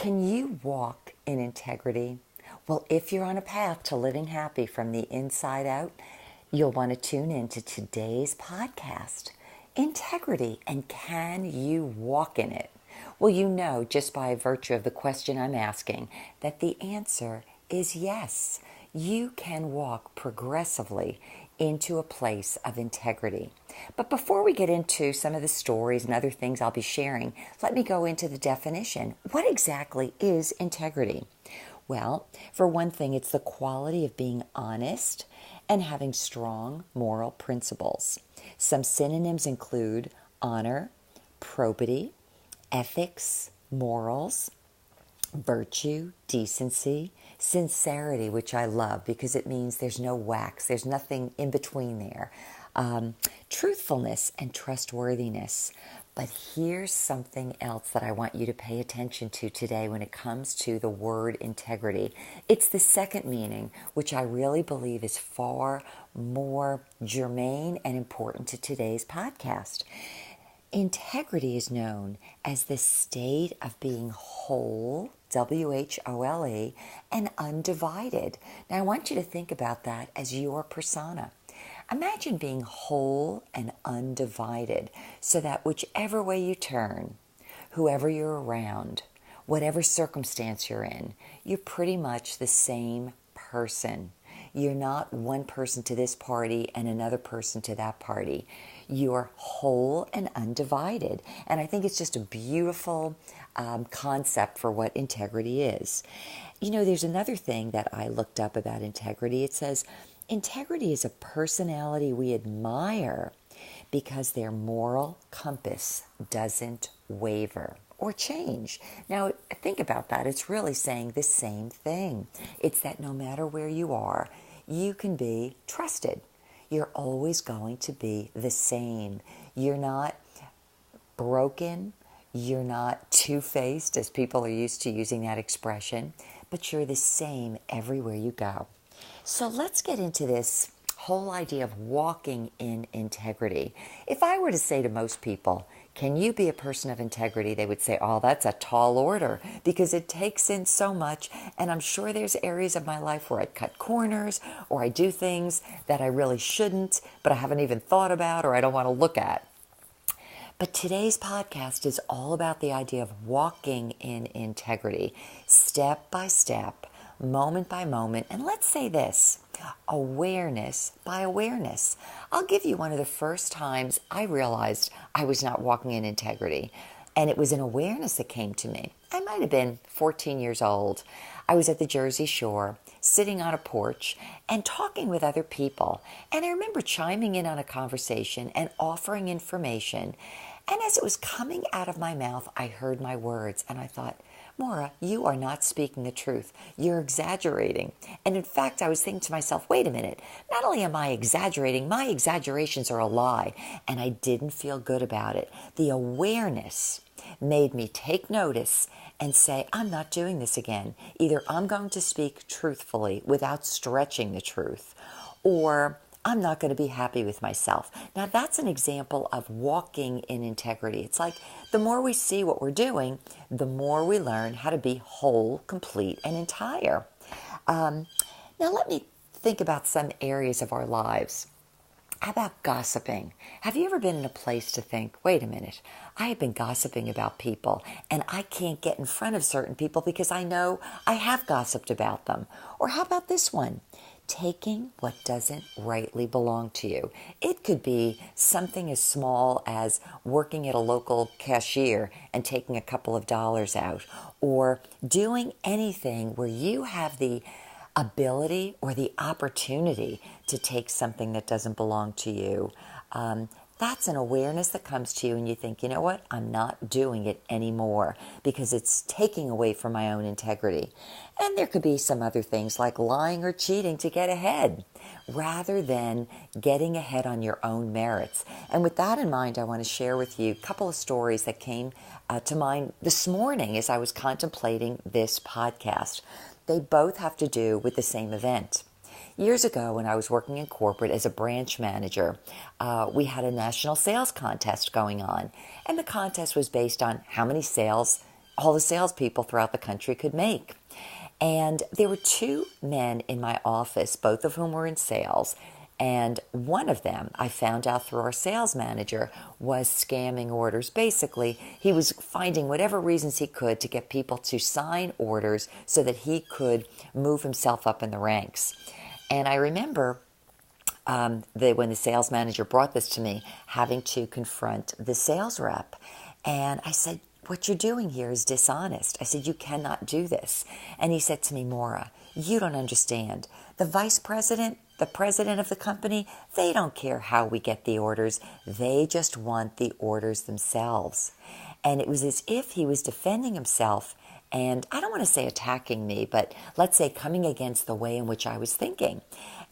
Can you walk in integrity? Well, if you're on a path to living happy from the inside out, you'll want to tune in to today's podcast, Integrity, and can you walk in it? Well, you know just by virtue of the question I'm asking that the answer is yes. You can walk progressively into a place of integrity. But before we get into some of the stories and other things I'll be sharing, let me go into the definition. What exactly is integrity? Well, for one thing, it's the quality of being honest and having strong moral principles. Some synonyms include honor, probity, ethics, morals, virtue, decency, sincerity, which I love because it means there's no wax, there's nothing in between there, truthfulness and trustworthiness. But here's something else that I want you to pay attention to today when it comes to the word integrity. It's the second meaning, which I really believe is far more germane and important to today's podcast. Integrity is known as the state of being whole, WHOLE, and undivided. Now, I want you to think about that as your persona. Imagine being whole and undivided so that whichever way you turn, whoever you're around, whatever circumstance you're in, you're pretty much the same person. You're not one person to this party and another person to that party. You're whole and undivided. And I think it's just a beautiful concept for what integrity is. You know, there's another thing that I looked up about integrity. It says, integrity is a personality we admire because their moral compass doesn't waver or change. Now, think about that. It's really saying the same thing. It's that no matter where you are, you can be trusted. You're always going to be the same. You're not broken. You're not two-faced, as people are used to using that expression, but you're the same everywhere you go. So let's get into this whole idea of walking in integrity. If I were to say to most people, can you be a person of integrity? They would say, oh, that's a tall order because it takes in so much. And I'm sure there's areas of my life where I cut corners or I do things that I really shouldn't, but I haven't even thought about or I don't want to look at. But today's podcast is all about the idea of walking in integrity, step by step, moment by moment. And let's say this, awareness by awareness. I'll give you one of the first times I realized I was not walking in integrity. And it was an awareness that came to me. I might have been 14 years old. I was at the Jersey Shore, sitting on a porch and talking with other people. And I remember chiming in on a conversation and offering information. And as it was coming out of my mouth, I heard my words and I thought, Maura, you are not speaking the truth. You're exaggerating. And in fact, I was thinking to myself, wait a minute, not only am I exaggerating, my exaggerations are a lie. And I didn't feel good about it. The awareness made me take notice and say, I'm not doing this again. Either I'm going to speak truthfully without stretching the truth, or I'm not going to be happy with myself. Now, that's an example of walking in integrity. It's like the more we see what we're doing, the more we learn how to be whole, complete, and entire. Now, let me think about some areas of our lives. How about gossiping? Have you ever been in a place to think, wait a minute, I have been gossiping about people and I can't get in front of certain people because I know I have gossiped about them? Or how about this one? Taking what doesn't rightly belong to you. It could be something as small as working at a local cashier and taking a couple of dollars out, or doing anything where you have the ability or the opportunity to take something that doesn't belong to you. That's an awareness that comes to you and you think, you know what, I'm not doing it anymore because it's taking away from my own integrity. And there could be some other things like lying or cheating to get ahead rather than getting ahead on your own merits. And with that in mind, I want to share with you a couple of stories that came to mind this morning as I was contemplating this podcast. They both have to do with the same event. Years ago, when I was working in corporate as a branch manager, we had a national sales contest going on. And the contest was based on how many sales all the salespeople throughout the country could make. And there were two men in my office, both of whom were in sales. And one of them, I found out through our sales manager, was scamming orders. Basically, he was finding whatever reasons he could to get people to sign orders so that he could move himself up in the ranks. And I remember when the sales manager brought this to me, having to confront the sales rep. And I said, what you're doing here is dishonest. I said, you cannot do this. And he said to me, Maura, you don't understand. The vice president, the president of the company, they don't care how we get the orders. They just want the orders themselves. And it was as if he was defending himself and I don't want to say attacking me, but let's say coming against the way in which I was thinking.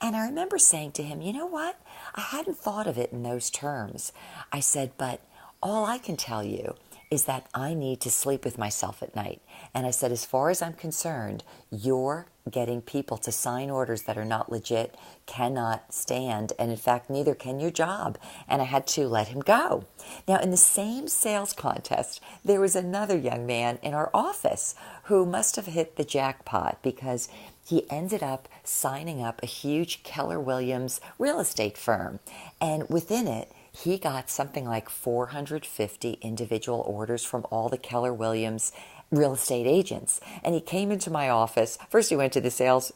And I remember saying to him, you know what? I hadn't thought of it in those terms. I said, but all I can tell you is that I need to sleep with myself at night. And I said, as far as I'm concerned, you're getting people to sign orders that are not legit, cannot stand, and in fact, neither can your job. And I had to let him go. Now, in the same sales contest, there was another young man in our office who must have hit the jackpot because he ended up signing up a huge Keller Williams real estate firm. And within it, he got something like 450 individual orders from all the Keller Williams real estate agents. And he came into my office. First he went to the sales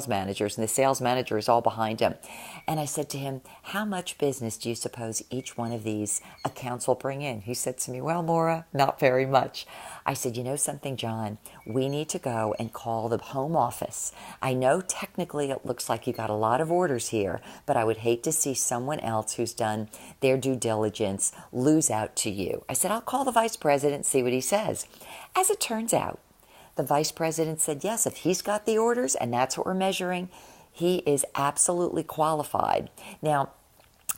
managers, and the sales manager is all behind him. And I said to him, how much business do you suppose each one of these accounts will bring in? He said to me, well, Maura, not very much. I said, you know something, John? We need to go and call the home office. I know technically it looks like you got a lot of orders here, but I would hate to see someone else who's done their due diligence lose out to you. I said, I'll call the vice president and see what he says. As it turns out, the vice president said, yes, if he's got the orders and that's what we're measuring, he is absolutely qualified. Now,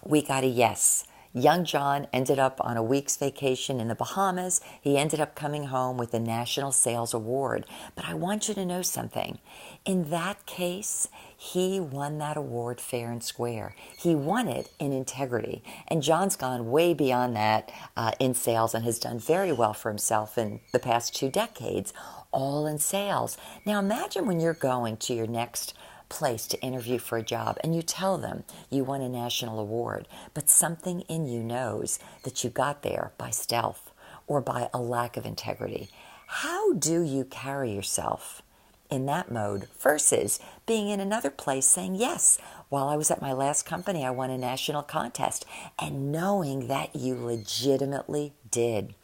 we got a yes. Young John ended up on a week's vacation in the Bahamas. He ended up coming home with the National Sales Award. But I want you to know something. In that case, he won that award fair and square. He won it in integrity. And John's gone way beyond that in sales and has done very well for himself in the past 2 decades, all in sales. Now imagine when you're going to your next place to interview for a job and you tell them you won a national award, but something in you knows that you got there by stealth or by a lack of integrity. How do you carry yourself in that mode versus being in another place saying, yes, while I was at my last company, I won a national contest, and knowing that you legitimately did?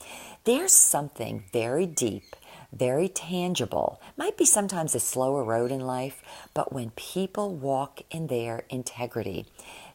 There's something very deep, very tangible, might be sometimes a slower road in life, but when people walk in their integrity,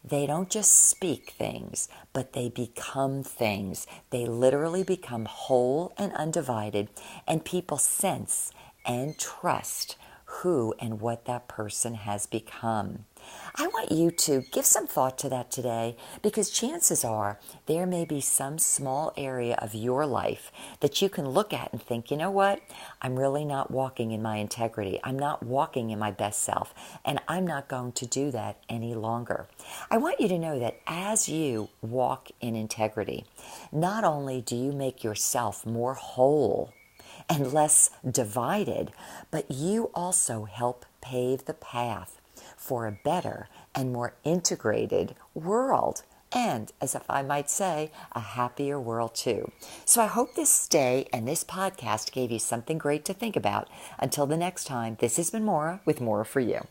they don't just speak things, but they become things. They literally become whole and undivided, and people sense and trust who and what that person has become. I want you to give some thought to that today, because chances are there may be some small area of your life that you can look at and think, you know what? I'm really not walking in my integrity. I'm not walking in my best self, and I'm not going to do that any longer. I want you to know that as you walk in integrity, not only do you make yourself more whole and less divided, but you also help pave the path for a better and more integrated world. And, as if I might say, a happier world too. So I hope this day and this podcast gave you something great to think about. Until the next time, this has been Maura with Maura for You.